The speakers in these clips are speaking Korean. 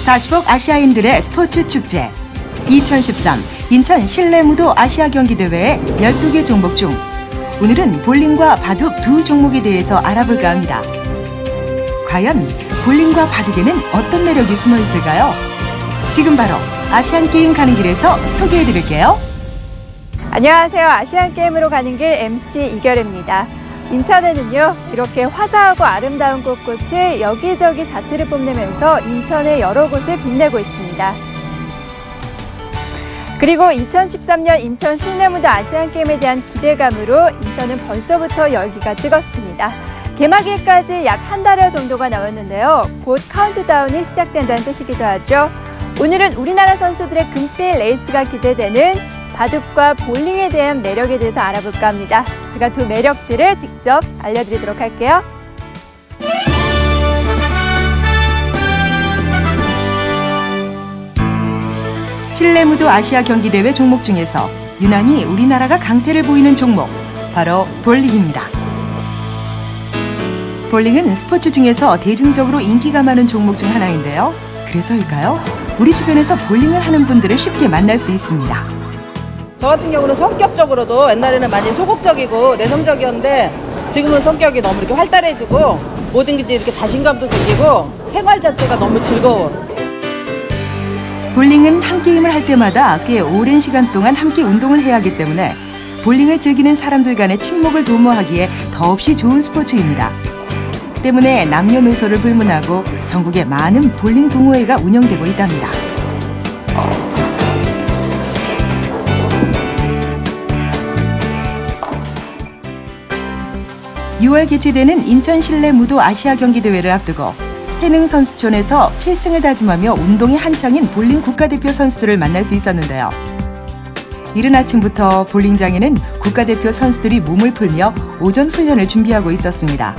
40억 아시아인들의 스포츠 축제 2013 인천 실내무도 아시아 경기대회의 12개 종목 중 오늘은 볼링과 바둑 두 종목에 대해서 알아볼까 합니다. 과연 볼링과 바둑에는 어떤 매력이 숨어 있을까요? 지금 바로 아시안게임 가는 길에서 소개해드릴게요. 안녕하세요. 아시안게임으로 가는 길 MC 이결입니다. 인천에는요, 이렇게 화사하고 아름다운 꽃꽃이 여기저기 자태를 뽐내면서 인천의 여러 곳을 빛내고 있습니다. 그리고 2013년 인천 실내무도 아시안게임에 대한 기대감으로 인천은 벌써부터 열기가 뜨겁습니다. 개막일까지 약 한 달여 정도가 남았는데요. 곧 카운트다운이 시작된다는 뜻이기도 하죠. 오늘은 우리나라 선수들의 금빛 레이스가 기대되는 바둑과 볼링에 대한 매력에 대해서 알아볼까 합니다. 제가 두 매력들을 직접 알려드리도록 할게요. 실내무도 아시아 경기대회 종목 중에서 유난히 우리나라가 강세를 보이는 종목, 바로 볼링입니다. 볼링은 스포츠 중에서 대중적으로 인기가 많은 종목 중 하나인데요. 그래서일까요? 우리 주변에서 볼링을 하는 분들을 쉽게 만날 수 있습니다. 저 같은 경우는 성격적으로도 옛날에는 많이 소극적이고 내성적이었는데 지금은 성격이 너무 이렇게 활달해지고 모든 게 이렇게 자신감도 생기고 생활 자체가 너무 즐거워. 볼링은 한 게임을 할 때마다 꽤 오랜 시간 동안 함께 운동을 해야 하기 때문에 볼링을 즐기는 사람들 간의 친목을 도모하기에 더없이 좋은 스포츠입니다. 때문에 남녀노소를 불문하고 전국에 많은 볼링 동호회가 운영되고 있답니다. (6월) 개최되는 인천 실내무도 아시아 경기대회를 앞두고 태능선수촌에서 필승을 다짐하며 운동이 한창인 볼링 국가대표 선수들을 만날 수 있었는데요. 이른 아침부터 볼링장에는 국가대표 선수들이 몸을 풀며 오전 훈련을 준비하고 있었습니다.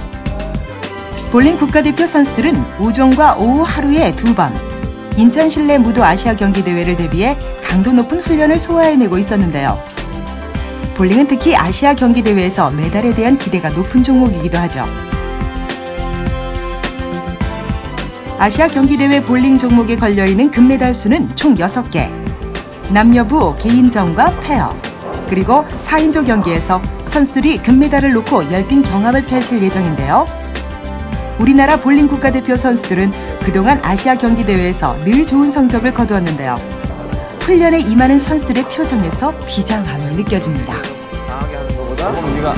볼링 국가대표 선수들은 오전과 오후 하루에 2번 인천 실내무도 아시아 경기대회를 대비해 강도 높은 훈련을 소화해내고 있었는데요. 볼링은 특히 아시아 경기대회에서 메달에 대한 기대가 높은 종목이기도 하죠. 아시아 경기대회 볼링 종목에 걸려있는 금메달 수는 총 6개. 남녀부 개인전과 페어, 그리고 4인조 경기에서 선수들이 금메달을 놓고 열띤 경합을 펼칠 예정인데요. 우리나라 볼링 국가대표 선수들은 그동안 아시아 경기대회에서 늘 좋은 성적을 거두었는데요. 훈련에 임하는 선수들의 표정에서 비장함이 느껴집니다. 강하게 하는 것보다 우리가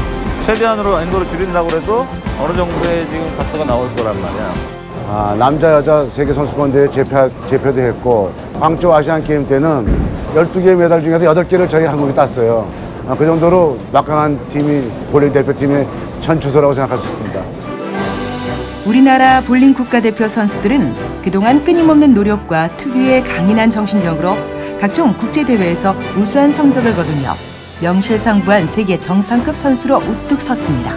최대한으로 엔도를 줄인다고 해도 어느 정도의 지금 각도가 나올 거란 말이야. 남자 여자 세계 선수권대회 제표도 했고 광주 아시안 게임 때는 12개의 메달 중에서 8개를 저희 한국이 땄어요. 그 정도로 막강한 팀이 볼링 대표팀의 현 주소라고 생각할 수 있습니다. 우리나라 볼링 국가대표 선수들은 그동안 끊임없는 노력과 특유의 강인한 정신력으로 각종 국제대회에서 우수한 성적을 거두며 명실상부한 세계 정상급 선수로 우뚝 섰습니다.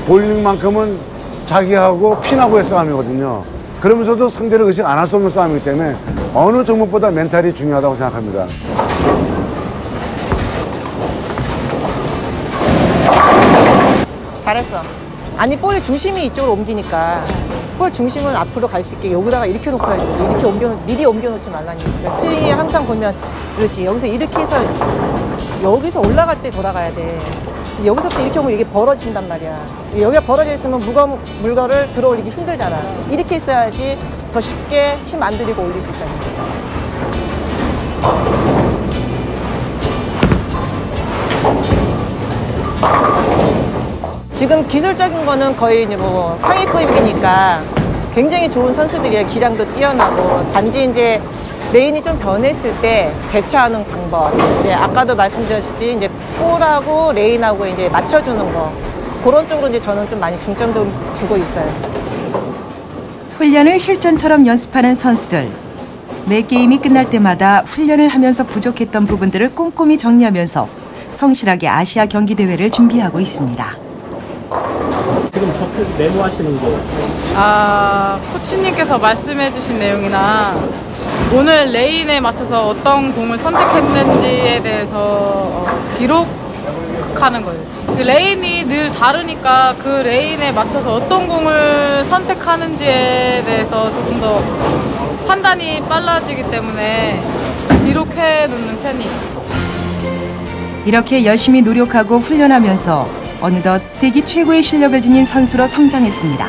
볼링만큼은 자기하고 핀하고의 싸움이거든요. 그러면서도 상대를 의식 안 할 수 없는 싸움이기 때문에 어느 종목보다 멘탈이 중요하다고 생각합니다. 잘했어. 아니 볼의 중심이 이쪽으로 옮기니까 볼 중심을 앞으로 갈 수 있게 여기다가 이렇게 놓고 해야지. 이렇게 미리 옮겨놓지 말라니까. 스윙이 항상 보면 그렇지. 여기서 이렇게 해서 여기서 올라갈 때 돌아가야 돼. 여기서부터 이렇게 오면 이게 벌어진단 말이야. 여기가 벌어져 있으면 무거운 물건을 들어 올리기 힘들잖아. 이렇게 있어야지 더 쉽게 힘 안 들이고 올릴 수 있다는 거야. 지금 기술적인 거는 거의 뭐 상위급이니까 굉장히 좋은 선수들이에요. 기량도 뛰어나고. 단지 이제 레인이 좀 변했을 때 대처하는 방법. 이제 아까도 말씀드렸듯이 이제 볼하고 레인하고 이제 맞춰주는 거. 그런 쪽으로 이제 저는 좀 많이 중점도 두고 있어요. 훈련을 실전처럼 연습하는 선수들. 매 게임이 끝날 때마다 훈련을 하면서 부족했던 부분들을 꼼꼼히 정리하면서 성실하게 아시아 경기대회를 준비하고 있습니다. 지금 저 메모하시는 거 코치님께서 말씀해주신 내용이나 오늘 레인에 맞춰서 어떤 공을 선택했는지에 대해서 기록하는 거예요. 그 레인이 늘 다르니까 그 레인에 맞춰서 어떤 공을 선택하는지에 대해서 조금 더 판단이 빨라지기 때문에 기록해 놓는 편이에요. 이렇게 열심히 노력하고 훈련하면서 어느덧 세계 최고의 실력을 지닌 선수로 성장했습니다.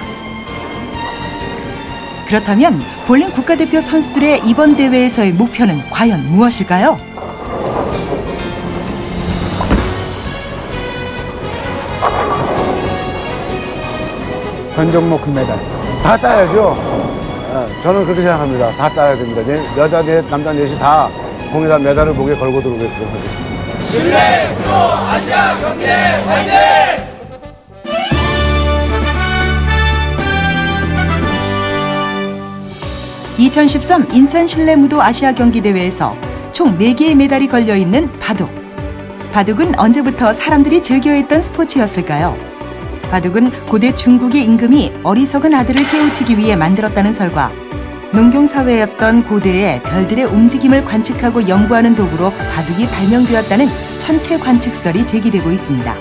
그렇다면 볼링 국가대표 선수들의 이번 대회에서의 목표는 과연 무엇일까요? 전 종목 금메달. 다 따야죠. 저는 그렇게 생각합니다. 다 따야 됩니다. 여자 넷, 남자 넷이 다 공에다 메달을 목에 걸고 들어오게끔 하겠습니다. 실내무도 아시아 경기대 화이팅! 2013 인천 실내무도 아시아 경기대회에서 총 4개의 메달이 걸려있는 바둑. 바둑은 언제부터 사람들이 즐겨했던 스포츠였을까요? 바둑은 고대 중국의 임금이 어리석은 아들을 깨우치기 위해 만들었다는 설과 농경사회였던 고대의 별들의 움직임을 관측하고 연구하는 도구로 바둑이 발명되었다는 천체 관측설이 제기되고 있습니다.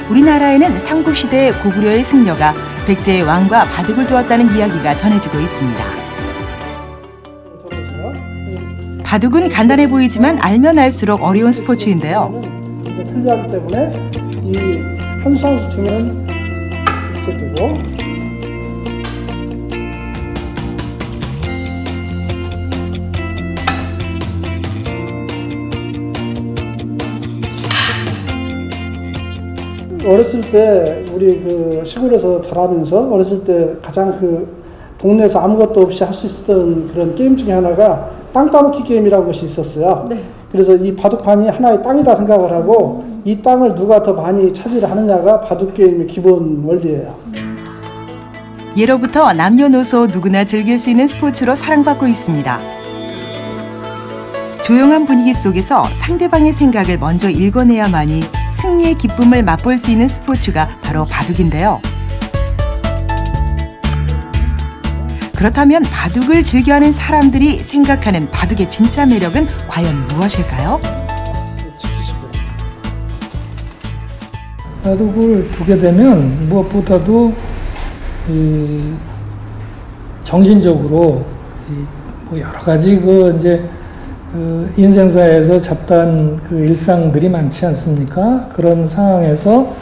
우리나라에는 삼국시대의 고구려의 승려가 백제의 왕과 바둑을 두었다는 이야기가 전해지고 있습니다. 바둑은 간단해 보이지만 알면 알수록 어려운 스포츠인데요. 편리하기 때문에 이 한 선수 주면 이렇게 두고 어렸을 때 우리 그 시골에서 자라면서 어렸을 때 가장 그 동네에서 아무것도 없이 할 수 있었던 그런 게임 중에 하나가 땅 따먹기 게임이라는 것이 있었어요. 네. 그래서 이 바둑판이 하나의 땅이다 생각을 하고 이 땅을 누가 더 많이 차지를 하느냐가 바둑 게임의 기본 원리예요. 예로부터 남녀노소 누구나 즐길 수 있는 스포츠로 사랑받고 있습니다. 조용한 분위기 속에서 상대방의 생각을 먼저 읽어내야만이 승리의 기쁨을 맛볼 수 있는 스포츠가 바로 바둑인데요. 그렇다면 바둑을 즐겨하는 사람들이 생각하는 바둑의 진짜 매력은 과연 무엇일까요? 바둑을 두게 되면 무엇보다도 정신적으로 뭐 여러 가지 인생사에서 잡다한 일상들이 많지 않습니까? 그런 상황에서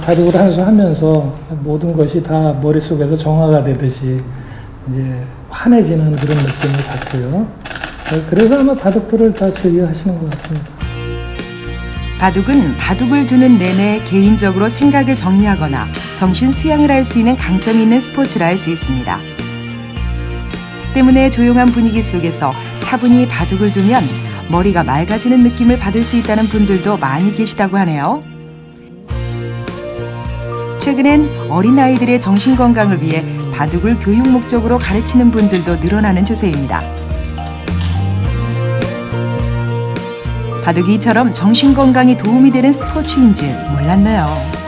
바둑을 한 수 하면서 모든 것이 다 머릿속에서 정화가 되듯이 이제 환해지는 그런 느낌을 받고요. 그래서 아마 바둑들을 다 즐겨 하시는 것 같습니다. 바둑은 바둑을 두는 내내 개인적으로 생각을 정리하거나 정신 수양을 할 수 있는 강점이 있는 스포츠라 할 수 있습니다. 때문에 조용한 분위기 속에서 차분히 바둑을 두면 머리가 맑아지는 느낌을 받을 수 있다는 분들도 많이 계시다고 하네요. 최근엔 어린아이들의 정신건강을 위해 바둑을 교육 목적으로 가르치는 분들도 늘어나는 추세입니다. 바둑이 이처럼 정신건강에 도움이 되는 스포츠인 줄 몰랐네요.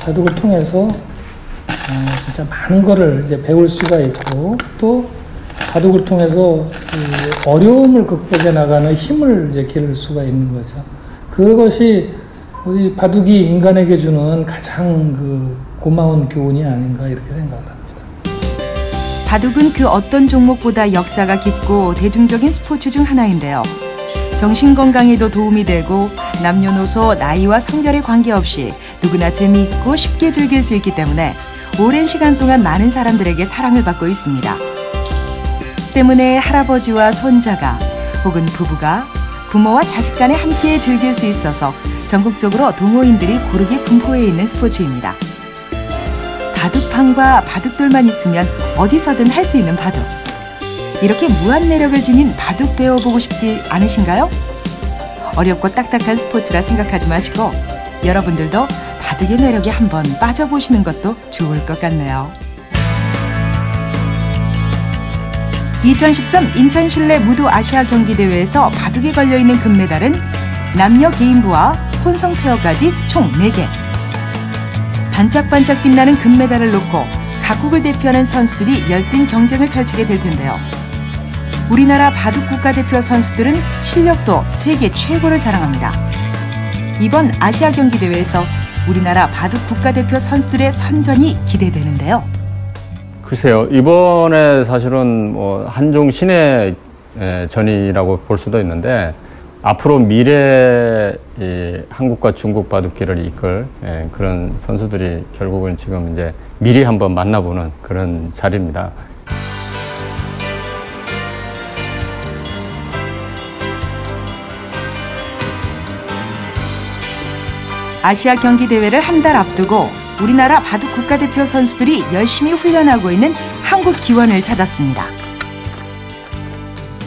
바둑을 통해서 진짜 많은 거를 이제 배울 수가 있고 또 바둑을 통해서 어려움을 극복해 나가는 힘을 이제 기를 수가 있는 거죠. 그것이 우리 바둑이 인간에게 주는 가장 고마운 교훈이 아닌가 이렇게 생각합니다. 바둑은 그 어떤 종목보다 역사가 깊고 대중적인 스포츠 중 하나인데요. 정신건강에도 도움이 되고 남녀노소 나이와 성별에 관계없이 누구나 재미있고 쉽게 즐길 수 있기 때문에 오랜 시간 동안 많은 사람들에게 사랑을 받고 있습니다. 때문에 할아버지와 손자가 혹은 부부가 부모와 자식 간에 함께 즐길 수 있어서 전국적으로 동호인들이 고르게 분포해 있는 스포츠입니다. 바둑판과 바둑돌만 있으면 어디서든 할 수 있는 바둑. 이렇게 무한 매력을 지닌 바둑 배워보고 싶지 않으신가요? 어렵고 딱딱한 스포츠라 생각하지 마시고 여러분들도 바둑의 매력에 한번 빠져보시는 것도 좋을 것 같네요. 2013 인천 실내 무도 아시아 경기대회에서 바둑에 걸려있는 금메달은 남녀 개인부와 혼성 페어까지 총 4개. 반짝반짝 빛나는 금메달을 놓고 각국을 대표하는 선수들이 열띤 경쟁을 펼치게 될 텐데요. 우리나라 바둑 국가대표 선수들은 실력도 세계 최고를 자랑합니다. 이번 아시아 경기대회에서 우리나라 바둑 국가대표 선수들의 선전이 기대되는데요. 글쎄요, 이번에 사실은 한중 신의 전이라고 볼 수도 있는데 앞으로 미래 한국과 중국 바둑기를 이끌 그런 선수들이 결국은 지금 이제 미리 한번 만나보는 그런 자리입니다. 아시아 경기대회를 한 달 앞두고 우리나라 바둑 국가대표 선수들이 열심히 훈련하고 있는 한국 기원을 찾았습니다.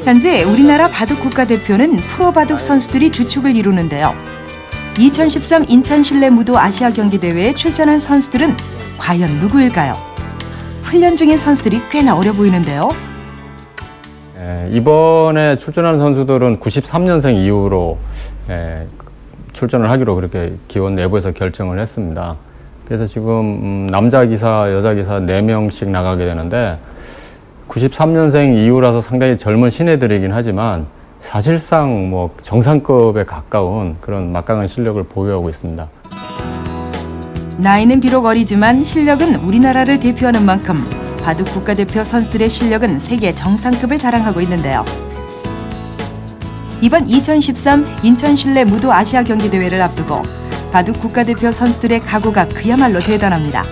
현재 우리나라 바둑 국가대표는 프로 바둑 선수들이 주축을 이루는데요. 2013 인천 실내 무도 아시아 경기대회에 출전한 선수들은 과연 누구일까요? 훈련 중인 선수들이 꽤나 어려 보이는데요. 이번에 출전하는 선수들은 93년생 이후로 출전을 하기로 그렇게 기원 내부에서 결정을 했습니다. 그래서 지금 남자 기사, 여자 기사 4명씩 나가게 되는데 93년생 이후라서 상당히 젊은 신예들이긴 하지만 사실상 정상급에 가까운 그런 막강한 실력을 보유하고 있습니다. 나이는 비록 어리지만 실력은 우리나라를 대표하는 만큼 바둑 국가대표 선수들의 실력은 세계 정상급을 자랑하고 있는데요. 이번 2013 인천 실내 무도 아시아 경기대회를 앞두고 바둑 국가대표 선수들의 각오가 그야말로 대단합니다.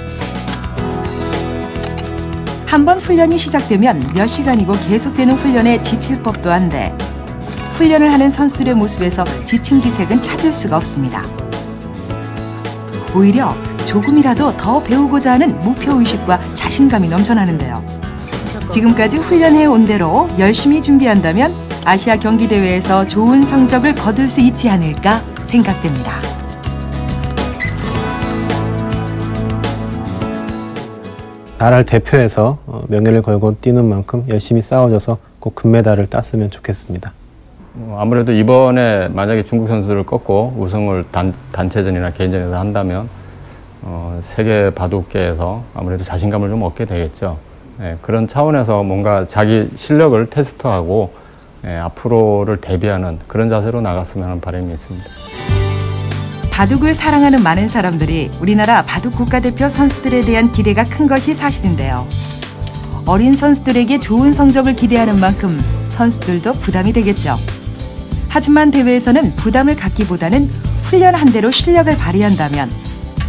한번 훈련이 시작되면 몇 시간이고 계속되는 훈련에 지칠 법도 한데 훈련을 하는 선수들의 모습에서 지친 기색은 찾을 수가 없습니다. 오히려 조금이라도 더 배우고자 하는 목표의식과 자신감이 넘쳐나는데요. 지금까지 훈련해온 대로 열심히 준비한다면 아시아 경기대회에서 좋은 성적을 거둘 수 있지 않을까 생각됩니다. 나라를 대표해서 명예를 걸고 뛰는 만큼 열심히 싸워줘서 꼭 금메달을 땄으면 좋겠습니다. 아무래도 이번에 만약에 중국 선수들을 꺾고 우승을 단체전이나 개인전에서 한다면 세계 바둑계에서 아무래도 자신감을 좀 얻게 되겠죠. 그런 차원에서 뭔가 자기 실력을 테스트하고 앞으로를 대비하는 그런 자세로 나갔으면 하는 바람이 있습니다. 바둑을 사랑하는 많은 사람들이 우리나라 바둑 국가대표 선수들에 대한 기대가 큰 것이 사실인데요. 어린 선수들에게 좋은 성적을 기대하는 만큼 선수들도 부담이 되겠죠. 하지만 대회에서는 부담을 갖기보다는 훈련한 대로 실력을 발휘한다면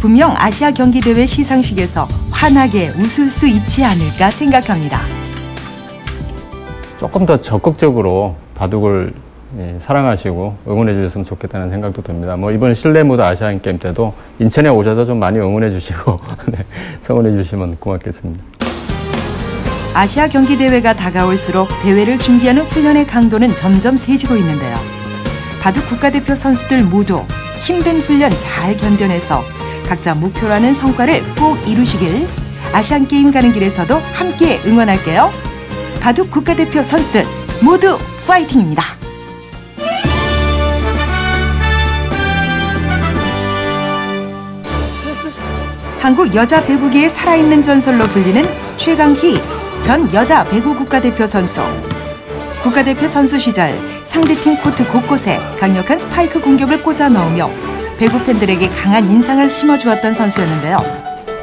분명 아시아 경기대회 시상식에서 환하게 웃을 수 있지 않을까 생각합니다. 조금 더 적극적으로 바둑을 사랑하시고 응원해 주셨으면 좋겠다는 생각도 듭니다. 이번 실내 무도 아시안 게임 때도 인천에 오셔서 좀 많이 응원해 주시고 성원해 주시면 고맙겠습니다. 아시아 경기대회가 다가올수록 대회를 준비하는 훈련의 강도는 점점 세지고 있는데요. 바둑 국가대표 선수들 모두 힘든 훈련 잘 견뎌내서 각자 목표로 하는 성과를 꼭 이루시길 아시안게임 가는 길에서도 함께 응원할게요. 바둑 국가대표 선수들 모두 파이팅입니다. 한국 여자 배구계의 살아있는 전설로 불리는 최강희 전 여자 배구 국가대표 선수. 국가대표 선수 시절 상대팀 코트 곳곳에 강력한 스파이크 공격을 꽂아 넣으며 배구 팬들에게 강한 인상을 심어주었던 선수였는데요.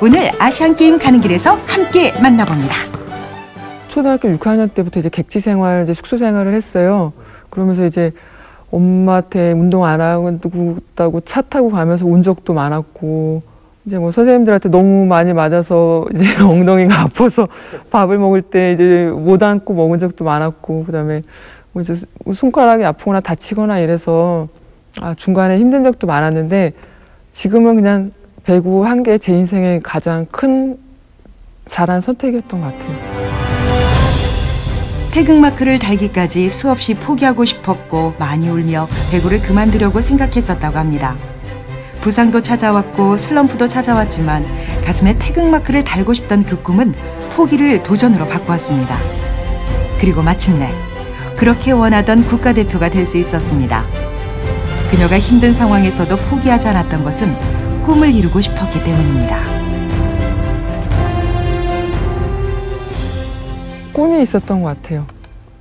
오늘 아시안게임 가는 길에서 함께 만나봅니다. 초등학교 6학년 때부터 이제 객지 생활, 숙소 생활을 했어요. 그러면서 이제 엄마한테 운동 안 하고 차 타고 가면서 운 적도 많았고, 이제 선생님들한테 너무 많이 맞아서 이제 엉덩이가 아파서 밥을 먹을 때 이제 못 앉고 먹은 적도 많았고, 그다음에 이제 손가락이 아프거나 다치거나 이래서 중간에 힘든 적도 많았는데, 지금은 그냥 배구 한 게 제 인생의 가장 큰 잘한 선택이었던 것 같아요. 태극마크를 달기까지 수없이 포기하고 싶었고 많이 울며 배구를 그만두려고 생각했었다고 합니다. 부상도 찾아왔고 슬럼프도 찾아왔지만 가슴에 태극마크를 달고 싶던 그 꿈은 포기를 도전으로 바꿔왔습니다. 그리고 마침내 그렇게 원하던 국가대표가 될 수 있었습니다. 그녀가 힘든 상황에서도 포기하지 않았던 것은 꿈을 이루고 싶었기 때문입니다. 꿈이 있었던 것 같아요.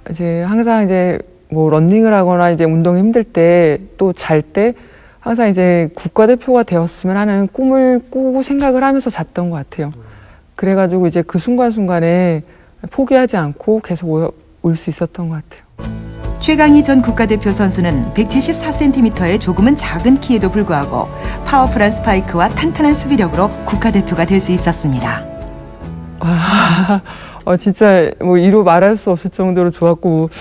이제 항상 이제 뭐 러닝을 하거나 이제 운동이 힘들 때 또 잘 때 항상 이제 국가대표가 되었으면 하는 꿈을 꾸고 생각을 하면서 잤던 것 같아요. 그래가지고 이제 그 순간순간에 포기하지 않고 계속 올 수 있었던 것 같아요. 최강희 전 국가대표 선수는 174cm의 조금은 작은 키에도 불구하고 파워풀한 스파이크와 탄탄한 수비력으로 국가대표가 될 수 있었습니다. 진짜 뭐 이루 말할 수 없을 정도로 좋았고,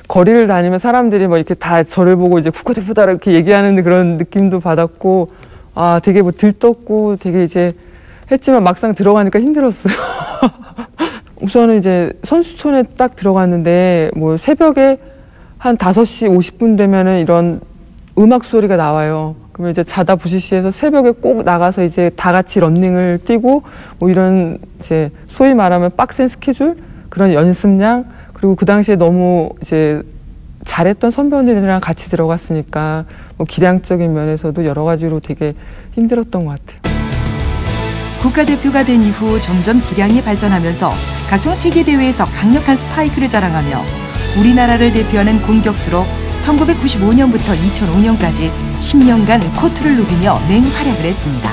거리를 다니면 사람들이 뭐 이렇게 다 저를 보고 이제 국가대표다 이렇게 얘기하는 그런 느낌도 받았고, 되게 뭐 들떴고 되게 이제 했지만 막상 들어가니까 힘들었어요. 우선은 이제 선수촌에 딱 들어갔는데 뭐 새벽에 한 5시 50분 되면은 이런 음악 소리가 나와요. 그러면 이제 자다 부시시해서 새벽에 꼭 나가서 이제 다 같이 런닝을 뛰고 뭐 이런 이제 소위 말하면 빡센 스케줄, 그런 연습량, 그리고 그 당시에 너무 이제 잘했던 선배님들이랑 같이 들어갔으니까 뭐 기량적인 면에서도 여러 가지로 되게 힘들었던 것 같아요. 국가대표가 된 이후 점점 기량이 발전하면서 각종 세계대회에서 강력한 스파이크를 자랑하며 우리나라를 대표하는 공격수로 1995년부터 2005년까지 10년간 코트를 누비며 맹활약을 했습니다.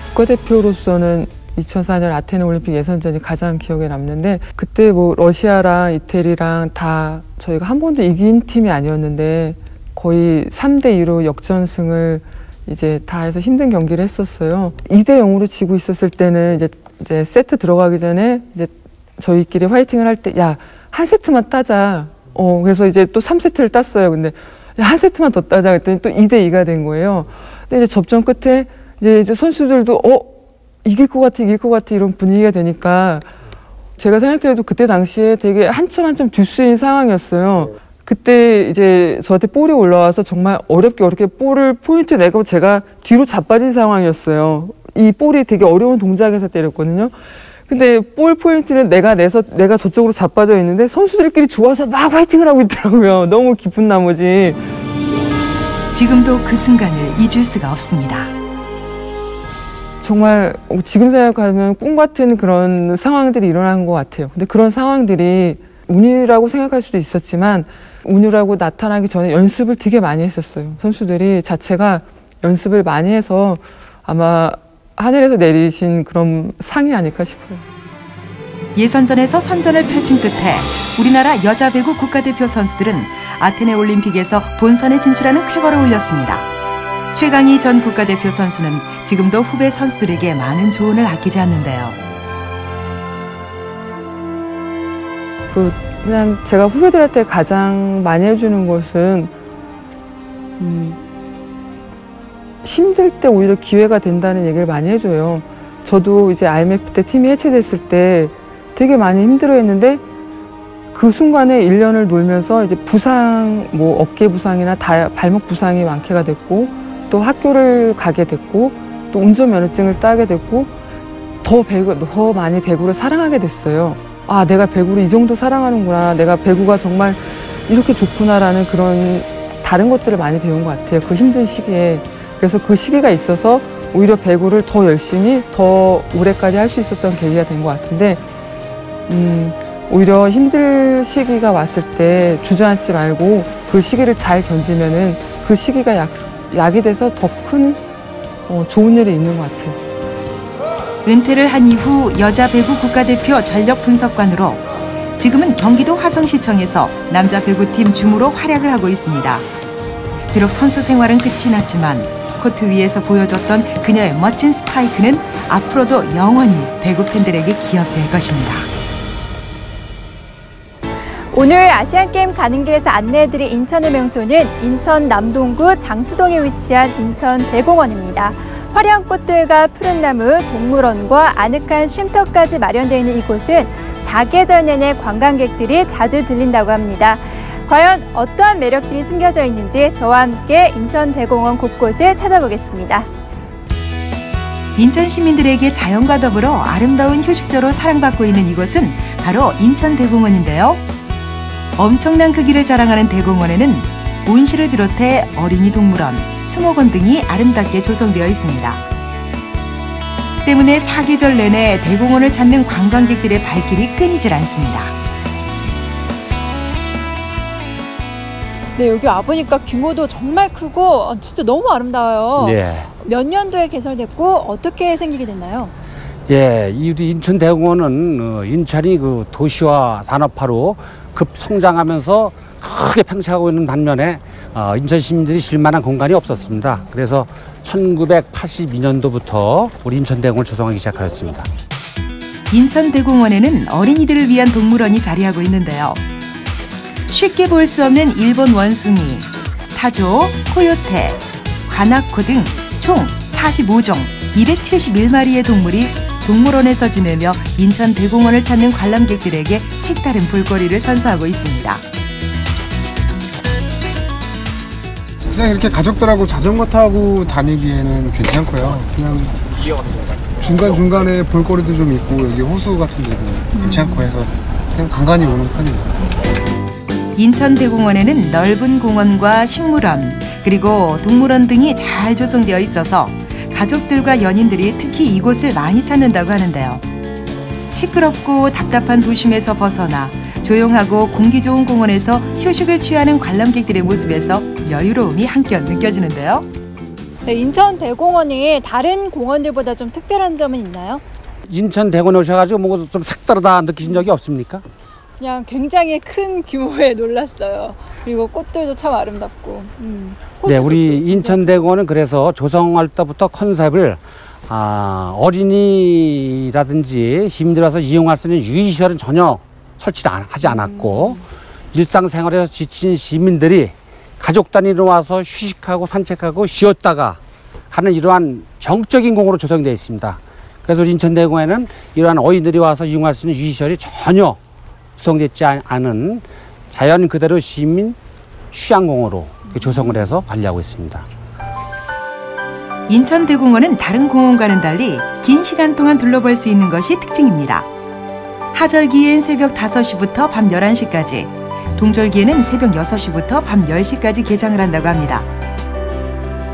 국가대표로서는 2004년 아테네 올림픽 예선전이 가장 기억에 남는데, 그때 뭐 러시아랑 이태리랑 다 저희가 한 번도 이긴 팀이 아니었는데 거의 3대2로 역전승을 이제 다 해서 힘든 경기를 했었어요. 2대0으로 지고 있었을 때는 이제 세트 들어가기 전에 이제 저희끼리 화이팅을 할 때, 야, 한 세트만 따자. 그래서 이제 또 3세트를 땄어요. 근데 야, 한 세트만 더 따자. 그랬더니 또 2대2가 된 거예요. 근데 이제 접전 끝에 이제 선수들도 이길 것 같아 이런 분위기가 되니까, 제가 생각해도 그때 당시에 되게 한참 듀스인 상황이었어요. 그때 이제 저한테 볼이 올라와서 정말 어렵게 볼을 포인트 내고 제가 뒤로 자빠진 상황이었어요. 이 볼이 되게 어려운 동작에서 때렸거든요. 근데 볼 포인트는 내가 내서 내가 저쪽으로 자빠져 있는데 선수들끼리 좋아서 막 화이팅을 하고 있더라고요. 너무 기쁜 나머지. 지금도 그 순간을 잊을 수가 없습니다. 정말 지금 생각하면 꿈 같은 그런 상황들이 일어난 것 같아요. 근데 그런 상황들이 운이라고 생각할 수도 있었지만, 운이라고 나타나기 전에 연습을 되게 많이 했었어요. 선수들이 자체가 연습을 많이 해서 아마 하늘에서 내리신 그런 상이 아닐까 싶어요. 예선전에서 선전을 펼친 끝에 우리나라 여자 배구 국가대표 선수들은 아테네 올림픽에서 본선에 진출하는 쾌거를 올렸습니다. 최강희 전 국가대표 선수는 지금도 후배 선수들에게 많은 조언을 아끼지 않는데요. 그냥 제가 후배들한테 가장 많이 해주는 것은 힘들 때 오히려 기회가 된다는 얘기를 많이 해줘요. 저도 이제 IMF 때 팀이 해체됐을 때 되게 많이 힘들어했는데, 그 순간에 1년을 놀면서 이제 부상, 뭐 어깨 부상이나 발목 부상이 완쾌가 됐고, 또 학교를 가게 됐고, 또 운전면허증을 따게 됐고, 더 많이 배구를 사랑하게 됐어요. 내가 배구를 이 정도 사랑하는구나, 내가 배구가 정말 이렇게 좋구나라는 그런 다른 것들을 많이 배운 것 같아요. 그 힘든 시기에. 그래서 그 시기가 있어서 오히려 배구를 더 열심히 더 오래까지 할 수 있었던 계기가 된 것 같은데, 오히려 힘들 시기가 왔을 때 주저앉지 말고 그 시기를 잘 견디면은 그 시기가 약이 돼서 더 큰 좋은 일이 있는 것 같아요. 은퇴를 한 이후 여자 배구 국가대표 전력 분석관으로 지금은 경기도 화성시청에서 남자 배구팀 주무로 활약을 하고 있습니다. 비록 선수 생활은 끝이 났지만 코트 위에서 보여줬던 그녀의 멋진 스파이크는 앞으로도 영원히 배구 팬들에게 기억될 것입니다. 오늘 아시안게임 가는 길에서 안내해드릴 인천의 명소는 인천 남동구 장수동에 위치한 인천대공원입니다. 화려한 꽃들과 푸른 나무, 동물원과 아늑한 쉼터까지 마련되어 있는 이곳은 사계절 내내 관광객들이 자주 들린다고 합니다. 과연 어떠한 매력들이 숨겨져 있는지 저와 함께 인천대공원 곳곳을 찾아보겠습니다. 인천 시민들에게 자연과 더불어 아름다운 휴식처로 사랑받고 있는 이곳은 바로 인천대공원인데요. 엄청난 크기를 자랑하는 대공원에는 온실을 비롯해 어린이 동물원, 수목원 등이 아름답게 조성되어 있습니다. 때문에 사계절 내내 대공원을 찾는 관광객들의 발길이 끊이질 않습니다. 네, 여기 와보니까 규모도 정말 크고 진짜 너무 아름다워요. 예. 몇 년도에 개설됐고 어떻게 생기게 됐나요? 예, 이 인천대공원은 인천이 그 도시화 산업화로 급성장하면서 크게 팽창하고 있는 반면에 인천 시민들이 쉴 만한 공간이 없었습니다. 그래서 1982년도부터 우리 인천대공원을 조성하기 시작하였습니다. 인천대공원에는 어린이들을 위한 동물원이 자리하고 있는데요. 쉽게 볼 수 없는 일본 원숭이, 타조, 코요테, 관악코 등 총 45종 271마리의 동물이 동물원에서 지내며 인천대공원을 찾는 관람객들에게 색다른 볼거리를 선사하고 있습니다. 그냥 이렇게 가족들하고 자전거 타고 다니기에는 괜찮고요. 그냥 중간중간에 볼거리도 좀 있고 여기 호수 같은 데도 괜찮고 해서 그냥 간간히 오는 편입니다. 인천대공원에는 넓은 공원과 식물원, 그리고 동물원 등이 잘 조성되어 있어서 가족들과 연인들이 특히 이곳을 많이 찾는다고 하는데요. 시끄럽고 답답한 도심에서 벗어나 조용하고 공기 좋은 공원에서 휴식을 취하는 관람객들의 모습에서 여유로움이 한껏 느껴지는데요. 네, 인천대공원이 다른 공원들보다 좀 특별한 점은 있나요? 인천대공원에 오셔가지고 뭐 좀 색다르다 느끼신 적이 없습니까? 그냥 굉장히 큰 규모에 놀랐어요. 그리고 꽃들도 참 아름답고. 네, 우리 인천대공원은 그래서 조성할 때부터 컨셉을 어린이라든지 시민들이 와서 이용할 수 있는 유의시설은 전혀 설치하지 않았고 일상생활에서 지친 시민들이 가족 단위로 와서 휴식하고 산책하고 쉬었다가 가는 이러한 정적인 공원으로 조성되어 있습니다. 그래서 우리 인천대공원에는 이러한 어린이들이 와서 이용할 수 있는 유의시설이 전혀 구성되지 않은 자연 그대로 시민 휴양공원으로 조성을 해서 관리하고 있습니다. 인천대공원은 다른 공원과는 달리 긴 시간 동안 둘러볼 수 있는 것이 특징입니다. 하절기엔 새벽 5시부터 밤 11시까지, 동절기에는 새벽 6시부터 밤 10시까지 개장을 한다고 합니다.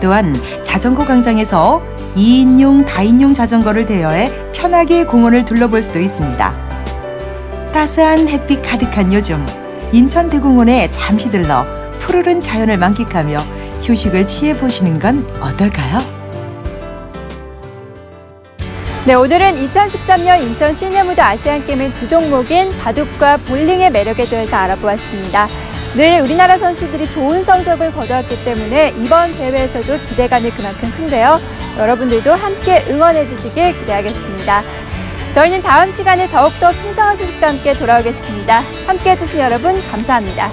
또한 자전거 광장에서 2인용, 다인용 자전거를 대여해 편하게 공원을 둘러볼 수도 있습니다. 따스한 햇빛 가득한 요즘, 인천대공원에 잠시 들러 푸르른 자연을 만끽하며 휴식을 취해보시는 건 어떨까요? 네, 오늘은 2013년 인천 실내무대 아시안게임의 두 종목인 바둑과 볼링의 매력에 대해서 알아보았습니다. 늘 우리나라 선수들이 좋은 성적을 거두었기 때문에 이번 대회에서도 기대감이 그만큼 큰데요. 여러분들도 함께 응원해 주시길 기대하겠습니다. 저희는 다음 시간에 더욱더 풍성한 소식과 함께 돌아오겠습니다. 함께해 주신 여러분 감사합니다.